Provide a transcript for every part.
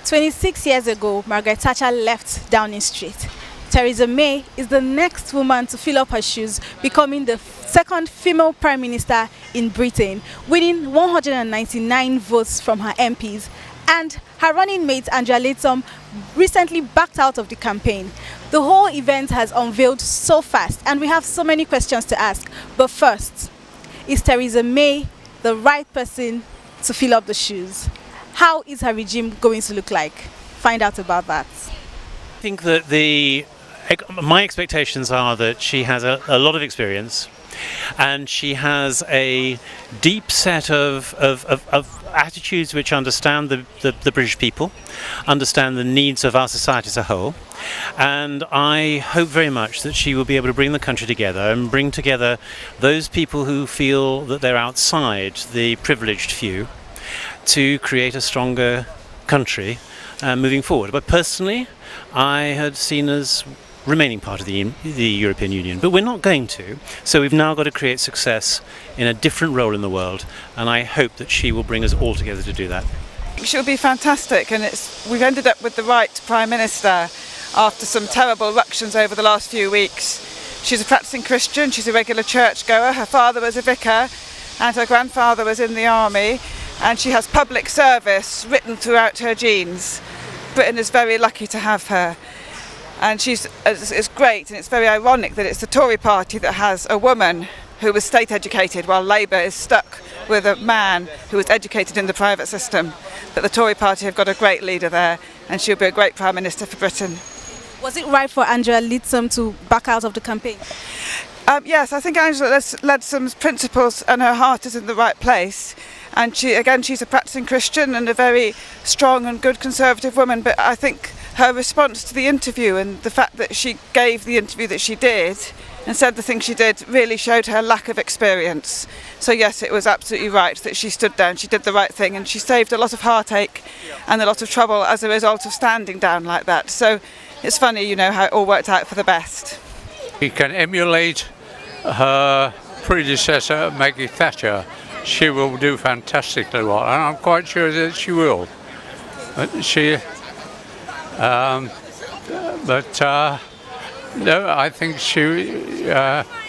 26 years ago, Margaret Thatcher left Downing Street. Theresa May is the next woman to fill up her shoes, becoming the second female Prime Minister in Britain, winning 199 votes from her MPs. And her running mate, Angela Latham, recently backed out of the campaign. The whole event has unveiled so fast, and we have so many questions to ask. But first, is Theresa May the right person to fill up the shoes? How is her regime going to look like? Find out about that. I think that my expectations are that she has a lot of experience, and she has a deep set of attitudes which understand the British people, understand the needs of our society as a whole. And I hope very much that she will be able to bring the country together and bring together those people who feel that they're outside the privileged few to create a stronger country moving forward. But personally, I had seen us remaining part of the European Union, but we're not going to. So we've now got to create success in a different role in the world, and I hope that she will bring us all together to do that. She'll be fantastic, and we've ended up with the right Prime Minister after some terrible ructions over the last few weeks. She's a practicing Christian, she's a regular churchgoer, her father was a vicar and her grandfather was in the army, and she has public service written throughout her genes. Britain is very lucky to have her. And it's great, and it's very ironic that it's the Tory party that has a woman who was state educated, while Labour is stuck with a man who was educated in the private system. But the Tory party have got a great leader there, and she'll be a great Prime Minister for Britain. Was it right for Angela Latham to back out of the campaign? Yes, I think Angela Latham's principles and her heart is in the right place. And she's a practicing Christian and a very strong and good Conservative woman. But I think her response to the interview and the fact that she gave the interview that she did and said the things she did really showed her lack of experience. So yes, it was absolutely right that she stood down, she did the right thing, and she saved a lot of heartache and a lot of trouble as a result of standing down like that. So it's funny, you know, how it all worked out for the best. We can emulate her predecessor, Maggie Thatcher. She will do fantastically well, and I'm quite sure that she will. No, I think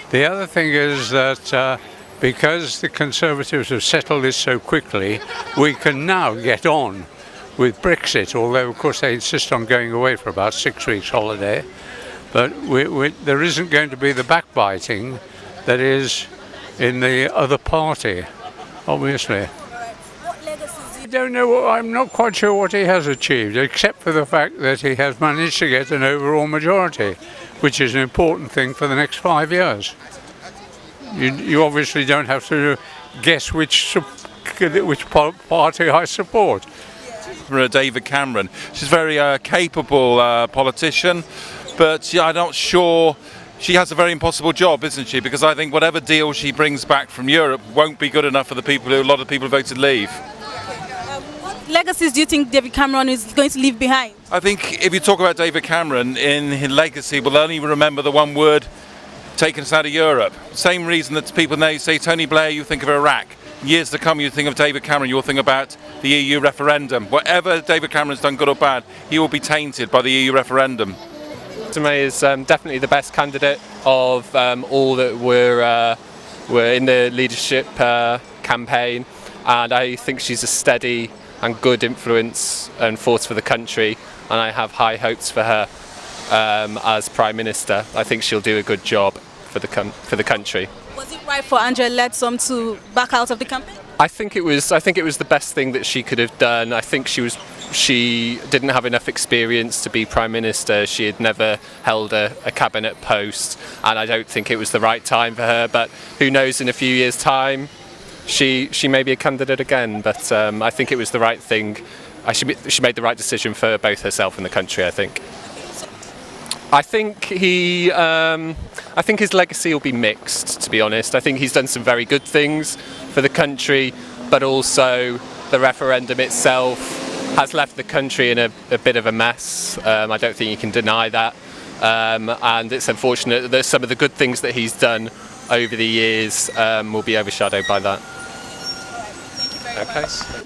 the other thing is that because the Conservatives have settled this so quickly, we can now get on with Brexit, although of course they insist on going away for about 6 weeks holiday. But there isn't going to be the backbiting that is in the other party, obviously. I don't know, I'm not quite sure what he has achieved, except for the fact that he has managed to get an overall majority, which is an important thing for the next 5 years. You obviously don't have to guess which party I support. David Cameron. She's a very capable politician, but I'm not sure. She has a very impossible job, isn't she? Because I think whatever deal she brings back from Europe won't be good enough for a lot of people who voted leave. What legacies do you think David Cameron is going to leave behind? I think if you talk about David Cameron, in his legacy, we'll only remember the one word taken us out of Europe. Same reason that people now say Tony Blair, you think of Iraq. Years to come, you think of David Cameron, you'll think about the EU referendum. Whatever David Cameron's done, good or bad, he will be tainted by the EU referendum. May is definitely the best candidate of all that were in the leadership campaign, and I think she's a steady and good influence and force for the country, and I have high hopes for her as Prime Minister. I think she'll do a good job for the country. Was it right for Angela Latham to back out of the campaign? I think it was the best thing that she could have done. I think she didn't have enough experience to be Prime Minister. She had never held a cabinet post, and I don't think it was the right time for her. But who knows, in a few years' time, she may be a candidate again. But I think it was the right thing. She made the right decision for both herself and the country, I think. I think his legacy will be mixed, to be honest. I think he's done some very good things for the country, but also the referendum itself has left the country in a bit of a mess. I don't think you can deny that. And it's unfortunate that some of the good things that he's done over the years will be overshadowed by that. Thank you very much. Okay.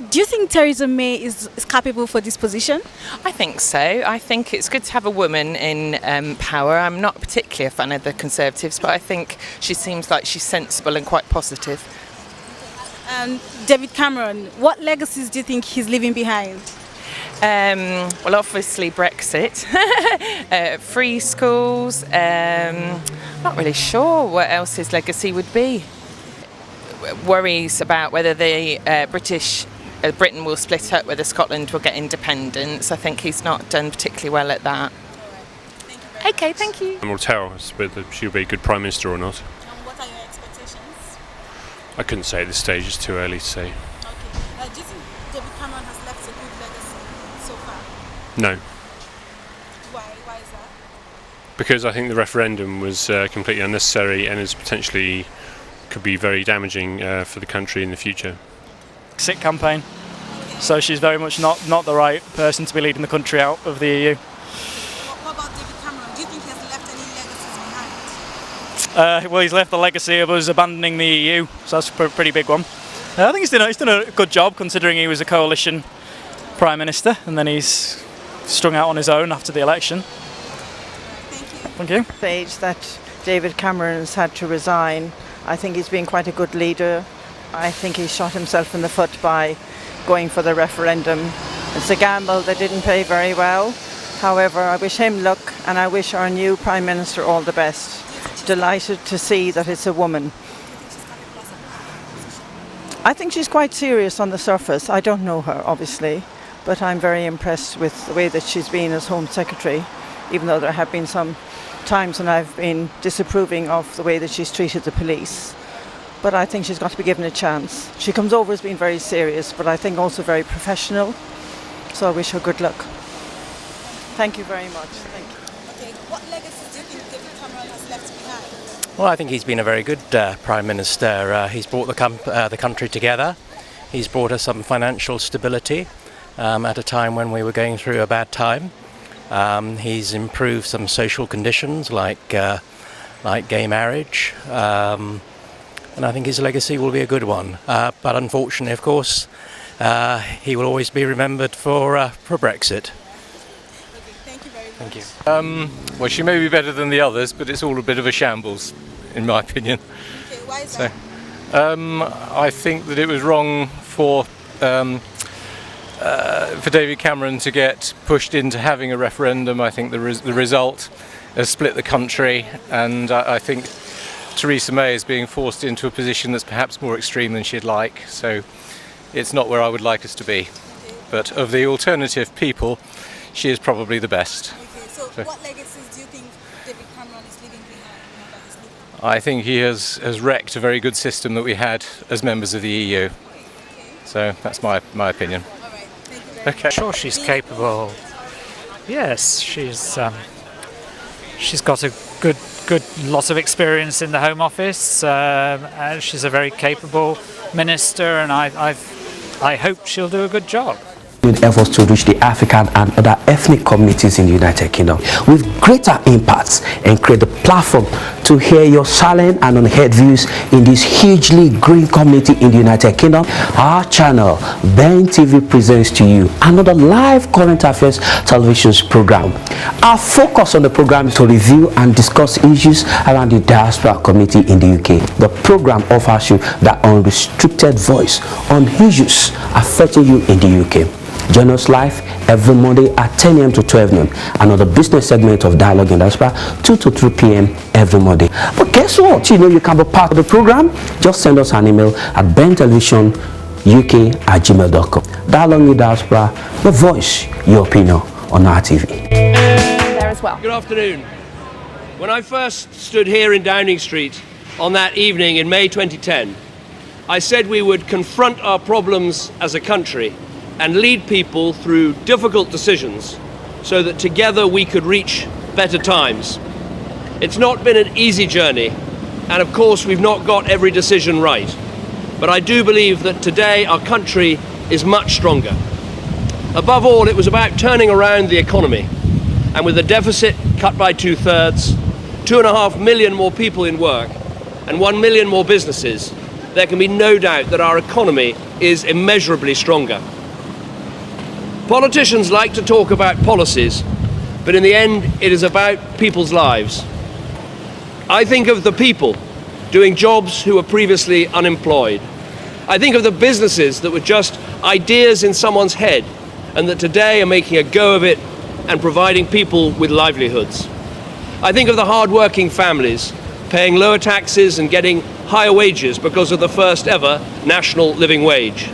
Do you think Theresa May is capable for this position? I think so. I think it's good to have a woman in power. I'm not particularly a fan of the Conservatives, but I think she seems like she's sensible and quite positive. David Cameron, what legacies do you think he's leaving behind? Well, obviously Brexit, free schools. Not really sure what else his legacy would be. Worries about whether the Britain will split up, whether Scotland will get independence. I think he's not done particularly well at that. Okay, thank you. We'll tell whether she'll be a good Prime Minister or not. And what are your expectations? I couldn't say at this stage, it's too early to say. Okay. Do you think David Cameron has left a good legacy so far? No, Why? Why is that? because I think the referendum was completely unnecessary and is potentially could be very damaging for the country in the future. Brexit campaign. So she's very much not the right person to be leading the country out of the EU. What about David Cameron? Do you think he has left any legacies behind? Well, he's left the legacy of us abandoning the EU, so that's a pretty big one. I think he's done a good job considering he was a coalition Prime Minister and then he's strung out on his own after the election. Thank you. Stage that David Cameron has had to resign. I think he's been quite a good leader. I think he shot himself in the foot by going for the referendum. It's a gamble that didn't pay very well. However, I wish him luck and I wish our new Prime Minister all the best. Delighted to see that it's a woman. I think she's quite serious on the surface. I don't know her, obviously, but I'm very impressed with the way that she's been as Home Secretary, even though there have been some times when I've been disapproving of the way that she's treated the police. But I think she's got to be given a chance. She comes over as being very serious, but I think also very professional. So I wish her good luck. Thank you very much. Thank you. Okay, what legacy do you think David Cameron has left behind? Well, I think he's been a very good Prime Minister. He's brought the country together. He's brought us some financial stability at a time when we were going through a bad time. He's improved some social conditions like gay marriage. And I think his legacy will be a good one. But unfortunately, of course, he will always be remembered for Brexit. Thank you very much. Thank you. Well, she may be better than the others, but it's all a bit of a shambles, in my opinion. Okay, why is that? I think that it was wrong for David Cameron to get pushed into having a referendum. I think the result has split the country, and I think Theresa May is being forced into a position that's perhaps more extreme than she'd like, so it's not where I would like us to be. But of the alternative people, she is probably the best. Okay, so what legacies do you think David Cameron is leaving behind now that he's leaving? I think he has wrecked a very good system that we had as members of the EU. So that's my opinion. All right, thank you very Okay. Sure, she's capable. Yes, she's got a good lot of experience in the Home Office. She's a very capable minister, and I hope she'll do a good job. With efforts to reach the African and other ethnic communities in the United Kingdom with greater impacts and create the platform to hear your silent and unheard views in this hugely growing community in the United Kingdom. Our channel Bentv presents to you another live current affairs television program. Our focus on the program is to review and discuss issues around the diaspora community in the UK. The program offers you that unrestricted voice on issues affecting you in the UK. Join us live every Monday at 10 a.m. to 12 noon. Another business segment of Dialogue in Diaspora, 2 to 3 p.m. every Monday. But guess what? You can be part of the program. Just send us an email at bentelevisionuk@gmail.com. Dialogue in Diaspora, your voice, your opinion on our TV. There as well. Good afternoon. When I first stood here in Downing Street on that evening in May 2010, I said we would confront our problems as a country and lead people through difficult decisions so that together we could reach better times. It's not been an easy journey, and of course we've not got every decision right. But I do believe that today our country is much stronger. Above all, it was about turning around the economy, and with the deficit cut by 2/3, 2.5 million more people in work, and 1 million more businesses, there can be no doubt that our economy is immeasurably stronger. Politicians like to talk about policies, but in the end, it is about people's lives. I think of the people doing jobs who were previously unemployed. I think of the businesses that were just ideas in someone's head and that today are making a go of it and providing people with livelihoods. I think of the hard-working families paying lower taxes and getting higher wages because of the first ever national living wage.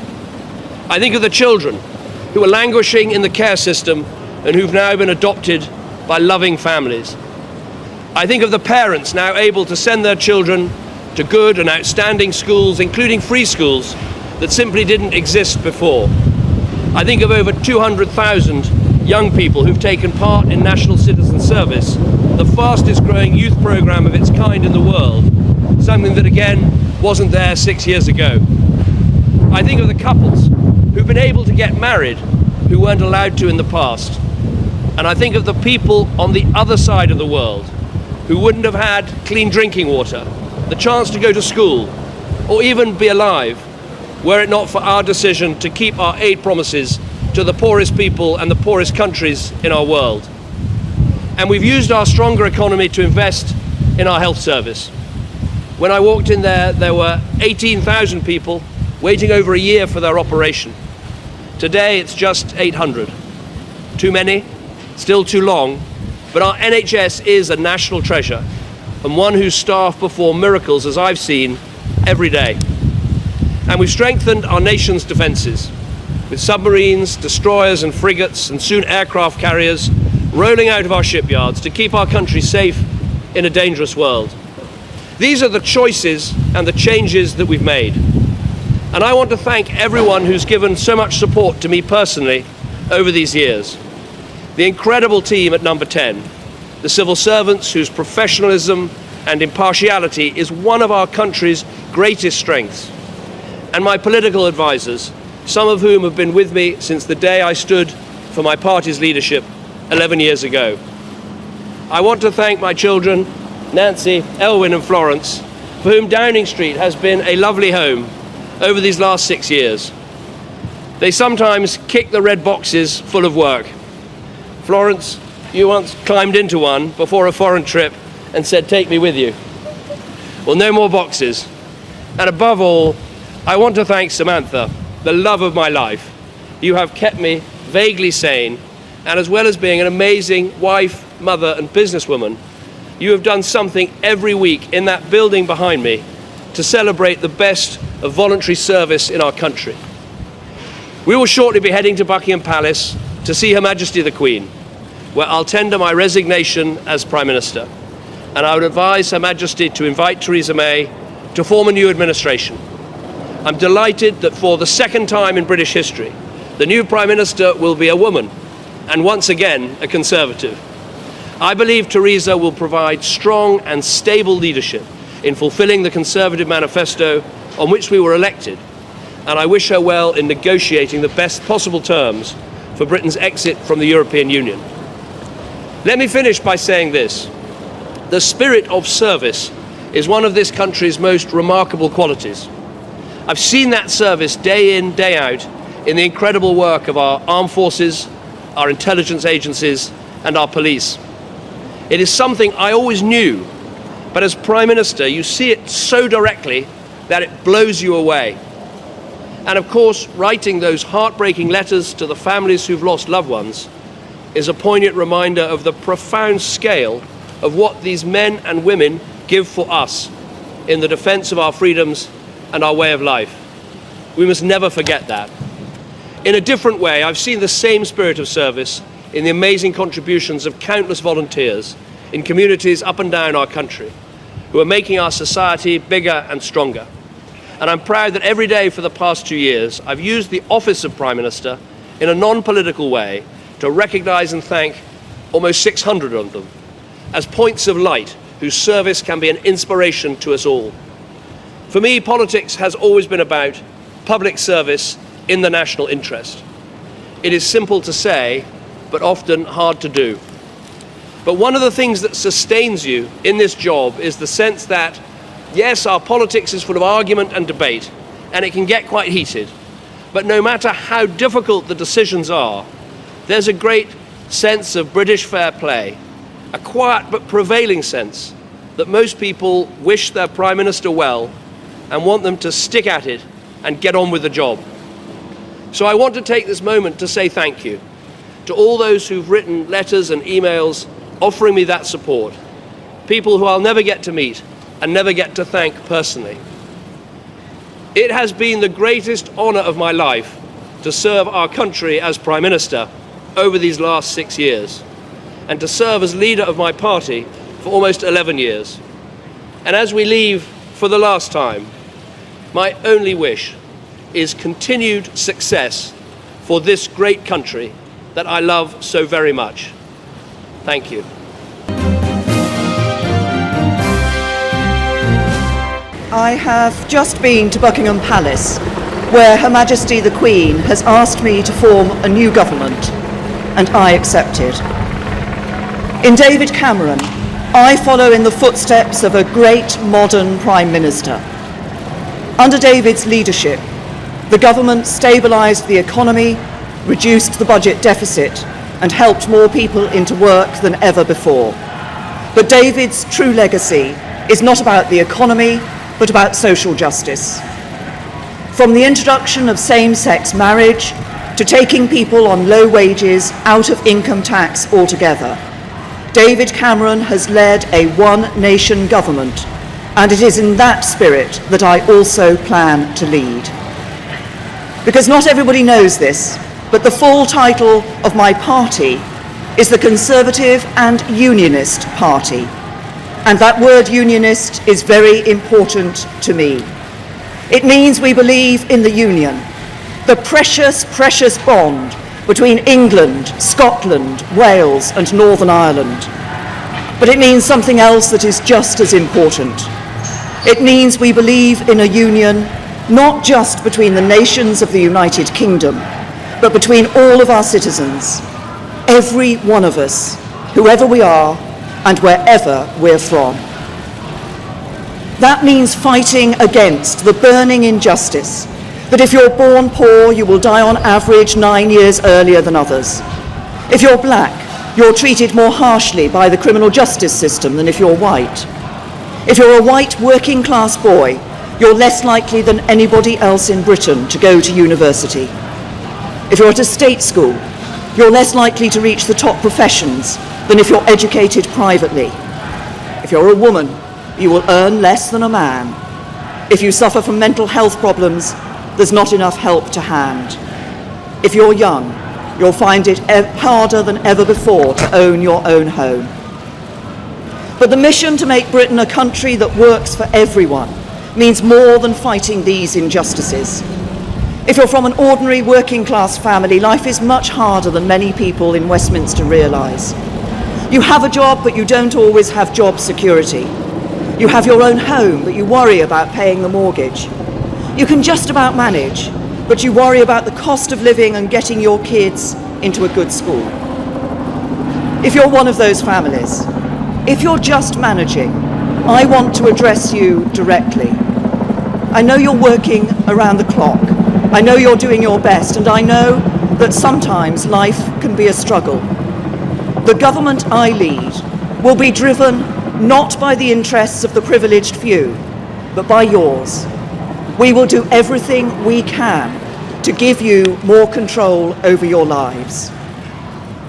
I think of the children who are languishing in the care system and who've now been adopted by loving families. I think of the parents now able to send their children to good and outstanding schools, including free schools, that simply didn't exist before. I think of over 200,000 young people who've taken part in National Citizen Service, the fastest growing youth programme of its kind in the world, something that again wasn't there 6 years ago. I think of the couples who've been able to get married who weren't allowed to in the past. And I think of the people on the other side of the world who wouldn't have had clean drinking water, the chance to go to school, or even be alive, were it not for our decision to keep our aid promises to the poorest people and the poorest countries in our world. And we've used our stronger economy to invest in our health service. When I walked in there were 18,000 people waiting over a year for their operation. Today it's just 800. Too many, still too long, but our NHS is a national treasure and one whose staff perform miracles, as I've seen, every day. And we've strengthened our nation's defences with submarines, destroyers and frigates and soon aircraft carriers rolling out of our shipyards to keep our country safe in a dangerous world. These are the choices and the changes that we've made. And I want to thank everyone who's given so much support to me personally over these years. The incredible team at Number 10, the civil servants whose professionalism and impartiality is one of our country's greatest strengths, and my political advisors, some of whom have been with me since the day I stood for my party's leadership 11 years ago. I want to thank my children, Nancy, Elwyn and Florence, for whom Downing Street has been a lovely home over these last 6 years. They sometimes kick the red boxes full of work. Florence, you once climbed into one before a foreign trip and said, "Take me with you." Well, no more boxes. And above all, I want to thank Samantha, the love of my life. You have kept me vaguely sane, and as well as being an amazing wife, mother and businesswoman, you have done something every week in that building behind me to celebrate the best of voluntary service in our country. We will shortly be heading to Buckingham Palace to see Her Majesty the Queen, where I'll tender my resignation as Prime Minister. And I would advise Her Majesty to invite Theresa May to form a new administration. I'm delighted that for the second time in British history, the new Prime Minister will be a woman, and once again a Conservative. I believe Theresa will provide strong and stable leadership in fulfilling the Conservative manifesto on which we were elected, and I wish her well in negotiating the best possible terms for Britain's exit from the European Union. Let me finish by saying this. The spirit of service is one of this country's most remarkable qualities. I've seen that service day in, day out in the incredible work of our armed forces, our intelligence agencies and our police. It is something I always knew, but as Prime Minister you see it so directly that it blows you away. And of course, writing those heartbreaking letters to the families who've lost loved ones is a poignant reminder of the profound scale of what these men and women give for us in the defence of our freedoms and our way of life. We must never forget that. In a different way, I've seen the same spirit of service in the amazing contributions of countless volunteers in communities up and down our country who are making our society bigger and stronger. And I'm proud that every day for the past 2 years, I've used the office of Prime Minister in a non-political way to recognise and thank almost 600 of them as points of light whose service can be an inspiration to us all. For me, politics has always been about public service in the national interest. It is simple to say, but often hard to do. But one of the things that sustains you in this job is the sense that, yes, our politics is full of argument and debate, and it can get quite heated, But no matter how difficult the decisions are, there's a great sense of British fair play, a quiet but prevailing sense that most people wish their Prime Minister well and want them to stick at it and get on with the job. So I want to take this moment to say thank you to all those who've written letters and emails offering me that support, people who I'll never get to meet and never get to thank personally. It has been the greatest honour of my life to serve our country as Prime Minister over these last 6 years, and to serve as leader of my party for almost 11 years. And as we leave for the last time, my only wish is continued success for this great country that I love so very much. Thank you. I have just been to Buckingham Palace, where Her Majesty the Queen has asked me to form a new government, and I accepted. In David Cameron, I follow in the footsteps of a great modern Prime Minister. Under David's leadership, the government stabilised the economy, reduced the budget deficit, and helped more people into work than ever before. But David's true legacy is not about the economy, but about social justice. From the introduction of same-sex marriage to taking people on low wages out of income tax altogether, David Cameron has led a one-nation government, and it is in that spirit that I also plan to lead. Because not everybody knows this, but the full title of my party is the Conservative and Unionist Party. And that word unionist is very important to me. It means we believe in the union, the precious, precious bond between England, Scotland, Wales and Northern Ireland. But it means something else that is just as important. It means we believe in a union not just between the nations of the United Kingdom, but between all of our citizens, every one of us, whoever we are and wherever we're from. That means fighting against the burning injustice that if you're born poor, you will die on average 9 years earlier than others. If you're black, you're treated more harshly by the criminal justice system than if you're white. If you're a white working class boy, you're less likely than anybody else in Britain to go to university. If you're at a state school, you're less likely to reach the top professions than if you're educated privately. If you're a woman, you will earn less than a man. If you suffer from mental health problems, there's not enough help to hand. If you're young, you'll find it harder than ever before to own your own home. But the mission to make Britain a country that works for everyone means more than fighting these injustices. If you're from an ordinary working class family, life is much harder than many people in Westminster realise. You have a job, but you don't always have job security. You have your own home, but you worry about paying the mortgage. You can just about manage, but you worry about the cost of living and getting your kids into a good school. If you're one of those families, if you're just managing, I want to address you directly. I know you're working around the clock. I know you're doing your best, and I know that sometimes life can be a struggle. The government I lead will be driven not by the interests of the privileged few, but by yours. We will do everything we can to give you more control over your lives.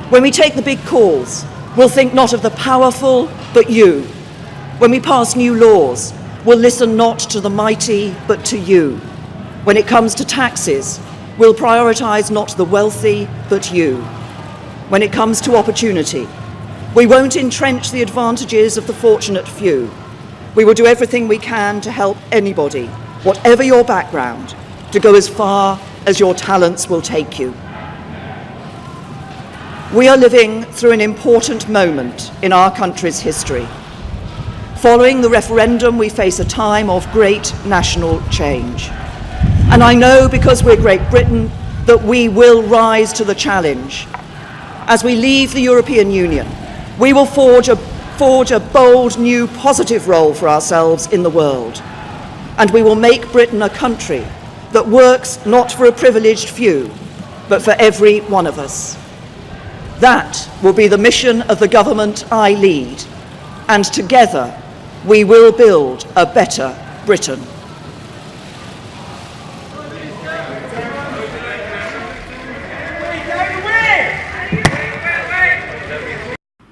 When we take the big calls, we'll think not of the powerful, but you. When we pass new laws, we'll listen not to the mighty, but to you. When it comes to taxes, we'll prioritise not the wealthy, but you. When it comes to opportunity, we won't entrench the advantages of the fortunate few. We will do everything we can to help anybody, whatever your background, to go as far as your talents will take you. We are living through an important moment in our country's history. Following the referendum, we face a time of great national change. And I know, because we're Great Britain, that we will rise to the challenge. As we leave the European Union, we will forge a bold, new, positive role for ourselves in the world. And we will make Britain a country that works not for a privileged few, but for every one of us. That will be the mission of the government I lead, and together we will build a better Britain.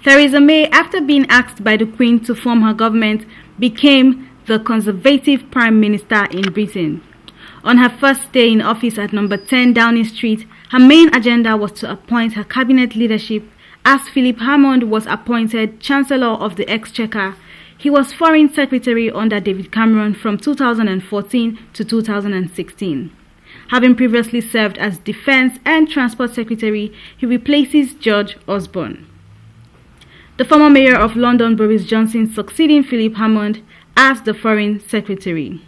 Theresa May, after being asked by the Queen to form her government, became the Conservative Prime Minister in Britain. On her first day in office at number 10 Downing Street, her main agenda was to appoint her cabinet leadership, as Philip Hammond was appointed Chancellor of the Exchequer. He was Foreign Secretary under David Cameron from 2014 to 2016. Having previously served as Defence and Transport Secretary, he replaces George Osborne. The former Mayor of London, Boris Johnson, succeeding Philip Hammond as the Foreign Secretary.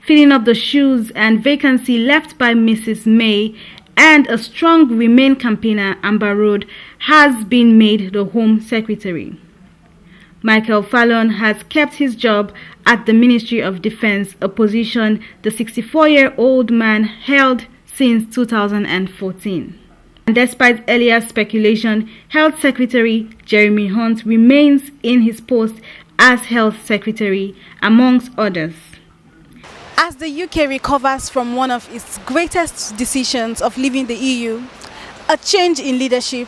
Filling up the shoes and vacancy left by Mrs. May and a strong Remain campaigner, Amber Road, has been made the Home Secretary. Michael Fallon has kept his job at the Ministry of Defence, a position the 64-year-old man held since 2014. And despite earlier speculation, Health Secretary Jeremy Hunt remains in his post as Health Secretary, amongst others. As the UK recovers from one of its greatest decisions of leaving the EU, a change in leadership,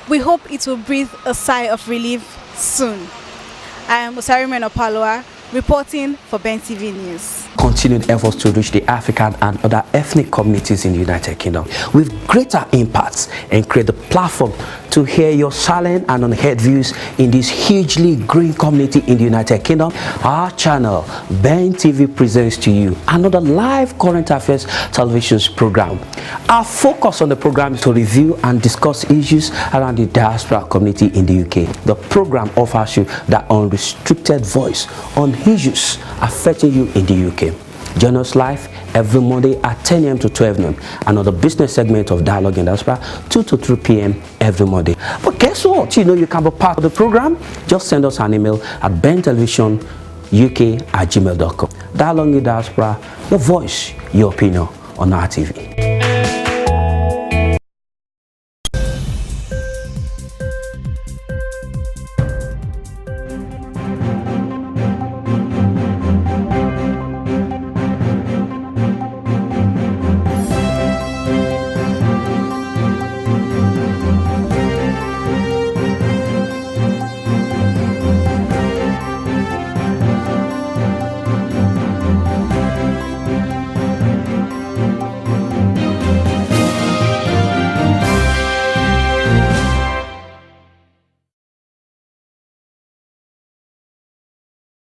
we hope it will breathe a sigh of relief soon. I am Osari Menopaloa, reporting for Bentv News. Continued efforts to reach the African and other ethnic communities in the United Kingdom with greater impacts and create the platform to hear your silent and unheard views in this hugely growing community in the United Kingdom. Our channel, Bentv, presents to you another live current affairs television program. Our focus on the program is to review and discuss issues around the diaspora community in the UK. The program offers you that unrestricted voice on issues affecting you in the UK. Join us live every Monday at 10 a.m. to 12 noon. Another business segment of Dialogue in Diaspora, 2 to 3 p.m. every Monday. But guess what? You know you can be part of the program. Just send us an email at bentelevisionuk@gmail.com. Dialogue in Diaspora, your voice, your opinion on our TV.